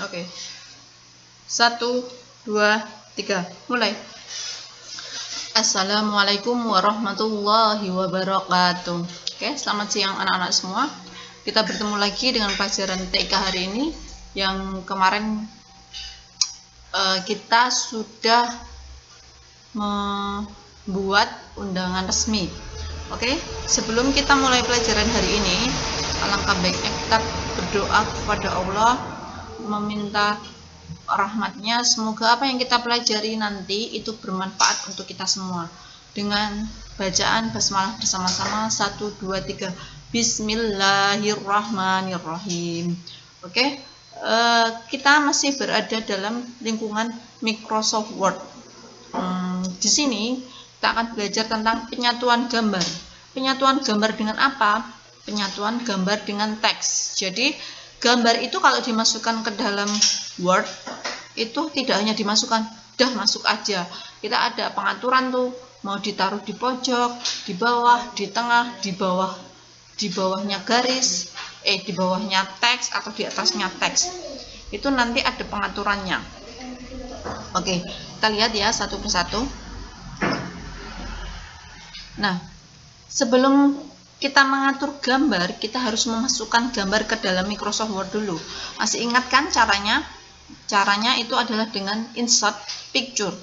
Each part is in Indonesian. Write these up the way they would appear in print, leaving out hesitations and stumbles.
Oke. 1, 2, 3. Mulai. Assalamualaikum warahmatullahi wabarakatuh. Oke, selamat siang anak-anak semua. Kita bertemu lagi dengan pelajaran TK hari ini. Yang kemarin kita sudah membuat undangan resmi. Oke, sebelum kita mulai pelajaran hari ini, alangkah baiknya kita berdoa kepada Allah, meminta rahmatnya. Semoga apa yang kita pelajari nanti itu bermanfaat untuk kita semua. Dengan bacaan basmalah bersama-sama. 1, 2, 3. Bismillahirrahmanirrahim. Oke, kita masih berada dalam lingkungan Microsoft Word. Di sini kita akan belajar tentang penyatuan gambar. Penyatuan gambar dengan apa? Penyatuan gambar dengan teks. Jadi gambar itu kalau dimasukkan ke dalam Word itu tidak hanya dimasukkan, dah masuk aja. Kita ada pengaturan tuh, mau ditaruh di pojok, di bawah, di tengah, di bawahnya garis, di bawahnya teks atau di atasnya teks. Itu nanti ada pengaturannya. Oke, kita lihat ya satu persatu. Nah, sebelum kita mengatur gambar, kita harus memasukkan gambar ke dalam Microsoft Word dulu. Masih ingat kan caranya? Caranya itu adalah dengan insert picture.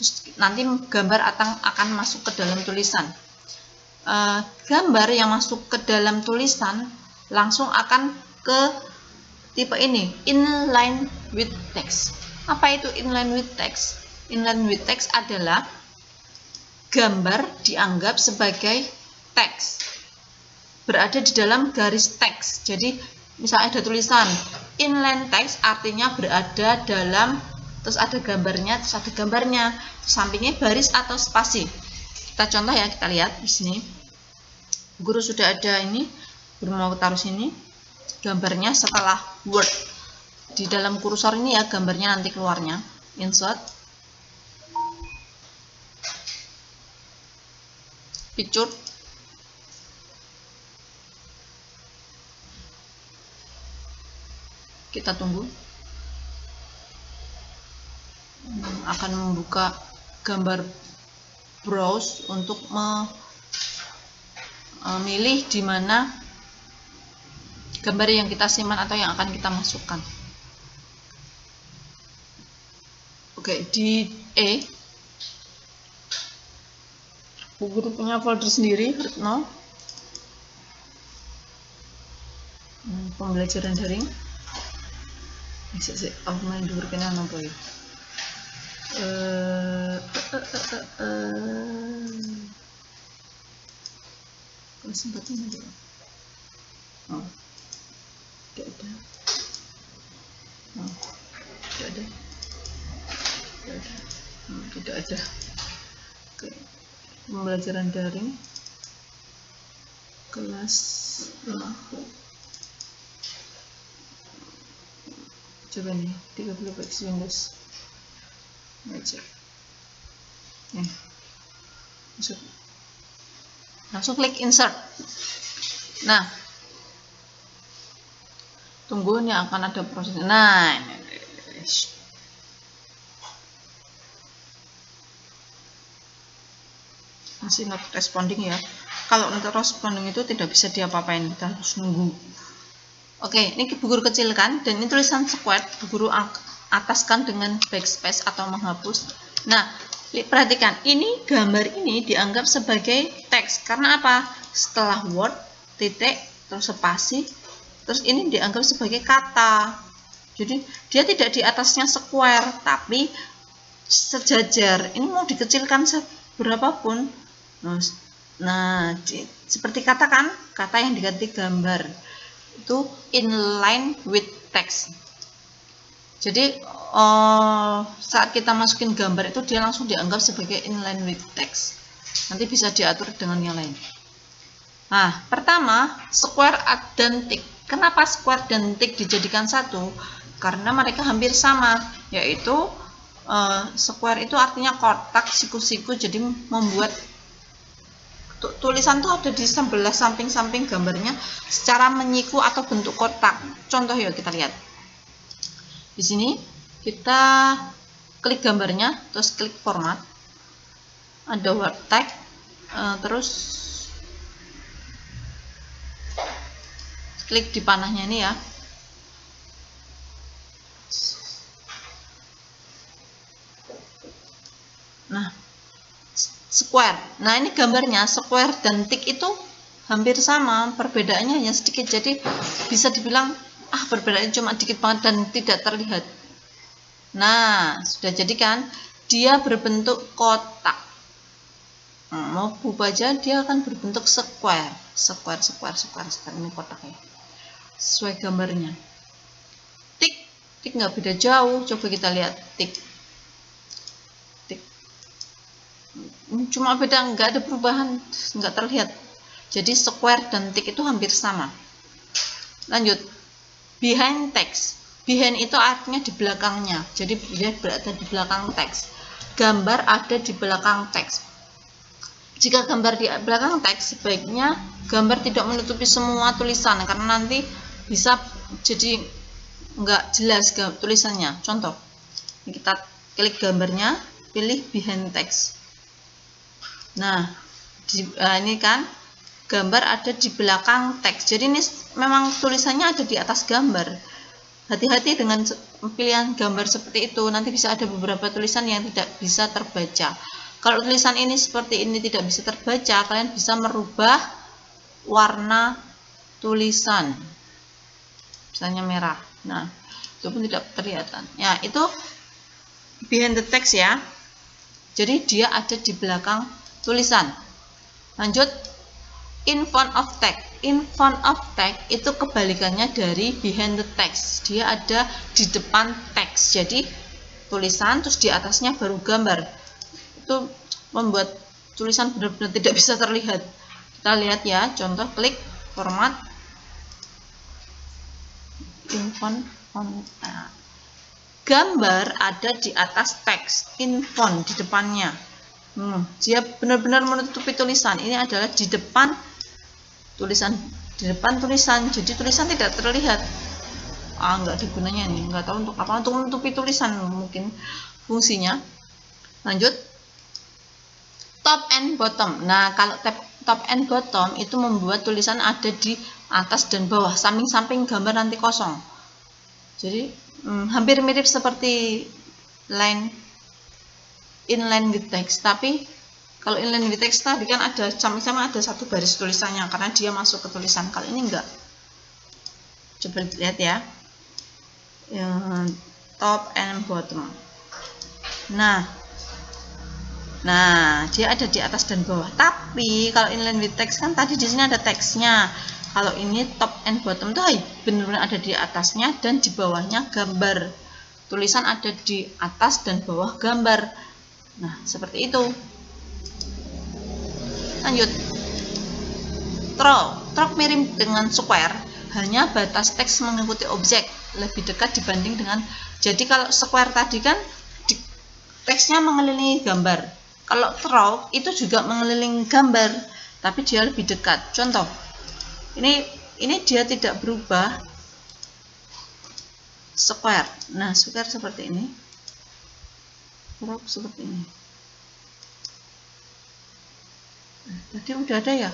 Terus nanti gambar akan masuk ke dalam tulisan. Gambar yang masuk ke dalam tulisan langsung akan ke tipe ini, inline with text. Apa itu inline with text? Inline with text adalah gambar dianggap sebagai teks, berada di dalam garis teks. Jadi misalnya ada tulisan inline text, artinya berada dalam, terus ada gambarnya, terus ada gambarnya, terus sampingnya baris atau spasi. Kita contoh ya, kita lihat di sini. Guru sudah ada ini, guru mau taruh sini gambarnya setelah Word. Di dalam kursor ini ya gambarnya nanti keluarnya. Insert picture. Kita tunggu. Akan membuka gambar browse untuk memilih di mana gambar yang kita simpan atau yang akan kita masukkan. Oke, di guru punya folder sendiri, Retno. Pembelajaran daring. Aku main dulu kena apa ya? Kesempatan aja. Oh, tidak ada. Oh, tidak ada. Tidak ada. Oke. Pembelajaran daring kelas 5. Coba nih 30 px Windows Major. Langsung klik insert. Nah, tunggu, ini akan ada proses. Nah, masih not responding ya. Kalau not responding itu tidak bisa diapa-apain, kita harus nunggu. Oke, ini guru kecilkan, dan ini tulisan square, guru ataskan dengan backspace atau menghapus. Nah, perhatikan, ini gambar ini dianggap sebagai teks. Karena apa? Setelah Word, titik, terus spasi, terus ini dianggap sebagai kata. Jadi, dia tidak di atasnya square, tapi sejajar. Ini mau dikecilkan berapapun. Nah, seperti kata kan? Kata yang diganti gambar. Itu inline with text. Jadi saat kita masukin gambar itu dia langsung dianggap sebagai inline with text. Nanti bisa diatur dengan yang lain. Nah, pertama square dan tick. Kenapa square dan tick dijadikan satu? Karena mereka hampir sama, yaitu square itu artinya kotak, siku-siku, jadi membuat tulisan tuh ada di sebelah samping-samping gambarnya secara menyiku atau bentuk kotak. Contoh ya, kita lihat. Di sini kita klik gambarnya, terus klik format, ada word tag, terus klik di panahnya ini ya. Nah, square. Nah, ini gambarnya square dan tick itu hampir sama, perbedaannya hanya sedikit. Jadi bisa dibilang perbedaannya cuma dikit banget dan tidak terlihat. Nah, sudah jadi kan? Dia berbentuk kotak. Mau berubah aja dia akan berbentuk square. Square ini kotaknya. Sesuai gambarnya. Tick nggak beda jauh. Coba kita lihat tick. Cuma beda, nggak ada perubahan, nggak terlihat. Jadi square dan tick itu hampir sama. Lanjut, behind text. Behind itu artinya di belakangnya, jadi dia berada di belakang teks. Gambar ada di belakang teks. Jika gambar di belakang teks, sebaiknya gambar tidak menutupi semua tulisan karena nanti bisa jadi nggak jelas tulisannya. Contoh, kita klik gambarnya, pilih behind text. Nah, ini kan gambar ada di belakang teks. Jadi ini memang tulisannya ada di atas gambar. Hati-hati dengan pilihan gambar seperti itu. Nanti bisa ada beberapa tulisan yang tidak bisa terbaca. Kalau tulisan ini seperti ini tidak bisa terbaca, kalian bisa merubah warna tulisan. Misalnya merah. Nah, itu pun tidak kelihatan. Ya, itu behind the text ya. Jadi dia ada di belakang tulisan. Lanjut, in front of text. In front of text itu kebalikannya dari behind the text. Dia ada di depan teks. Jadi tulisan terus di atasnya baru gambar. Itu membuat tulisan benar-benar tidak bisa terlihat. Kita lihat ya, contoh klik format in front of gambar ada di atas teks, in front di depannya. Dia benar-benar menutupi tulisan. Ini adalah di depan tulisan, jadi tulisan tidak terlihat. Nggak ada gunanya nih, nggak tahu untuk apa, untuk menutupi tulisan mungkin fungsinya. Lanjut, top and bottom. Nah, kalau top and bottom itu membuat tulisan ada di atas dan bawah, samping-samping gambar nanti kosong. Jadi hampir mirip seperti inline with text, tapi kalau inline with text tadi kan ada sama-sama ada satu baris tulisannya karena dia masuk ke tulisan. Kalau ini enggak. Coba lihat ya, top and bottom. Nah dia ada di atas dan bawah. Tapi kalau inline with text kan tadi di sini ada teksnya. Kalau ini top and bottom tuh benar-benar ada di atasnya dan di bawahnya gambar. Tulisan ada di atas dan bawah gambar. Nah, seperti itu. Lanjut, Trok mirip dengan square, hanya batas teks mengikuti objek lebih dekat dibanding dengan. Jadi kalau square tadi kan teksnya mengelilingi gambar. Kalau trok itu juga mengelilingi gambar, tapi dia lebih dekat. Contoh, ini dia tidak berubah square. Nah, square seperti ini, trok seperti ini. Tadi udah ada ya.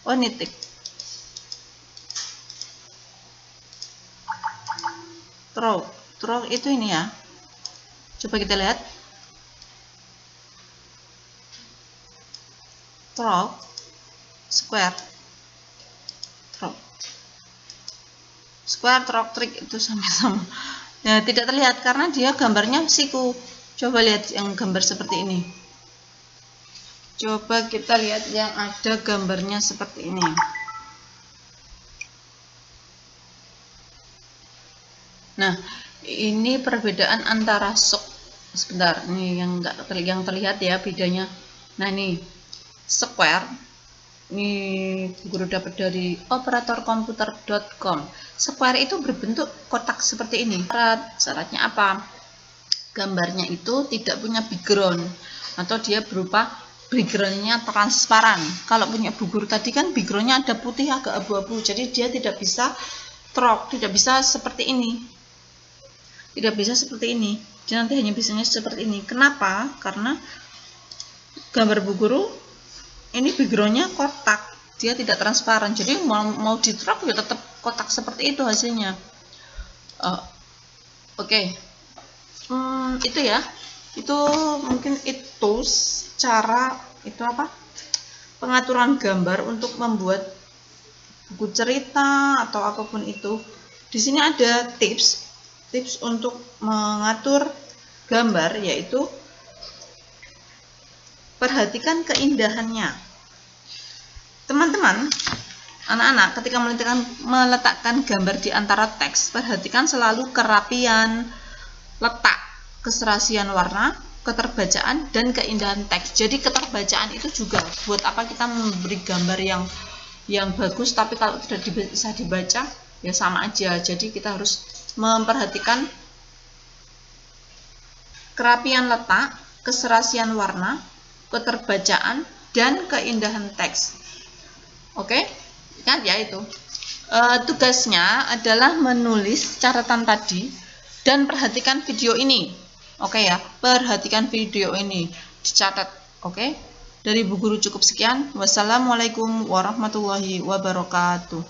Oh, ini tick. Trok itu ini ya. Coba kita lihat. Trok, square, trok. Square, trok, trik itu sama-sama. Nah, tidak terlihat karena dia gambarnya siku. Coba lihat yang gambar seperti ini. Coba kita lihat yang ada gambarnya seperti ini. Nah, ini perbedaan antara sebentar, ini yang terlihat ya bedanya. Nah, ini square. Ini guru dapat dari operatorkomputer.com. Square itu berbentuk kotak seperti ini. Syaratnya apa? Gambarnya itu tidak punya background atau dia berupa backgroundnya transparan. Kalau punya Bu Guru tadi kan backgroundnya ada putih agak abu-abu, jadi dia tidak bisa crop, tidak bisa seperti ini, tidak bisa seperti ini. Dia nanti hanya bisanya seperti ini. Kenapa? Karena gambar Bu Guru ini backgroundnya kotak, dia tidak transparan, jadi mau di crop ya tetap kotak seperti itu hasilnya. Oke. Itu ya, itu mungkin itu cara itu apa, pengaturan gambar untuk membuat buku cerita atau apapun itu. Di sini ada tips untuk mengatur gambar, yaitu perhatikan keindahannya. Teman-teman, anak-anak, ketika meletakkan gambar di antara teks, perhatikan selalu kerapian letak, keserasian warna, keterbacaan, dan keindahan teks. Jadi keterbacaan itu juga buat apa kita memberi gambar yang bagus, tapi kalau tidak bisa dibaca ya sama aja. Jadi kita harus memperhatikan kerapian letak, keserasian warna, keterbacaan, dan keindahan teks. Oke, kan ya itu. Tugasnya adalah menulis catatan tadi dan perhatikan video ini. Oke ya, perhatikan video ini, dicatat. Oke. Dari Bu Guru cukup sekian. Wassalamualaikum warahmatullahi wabarakatuh.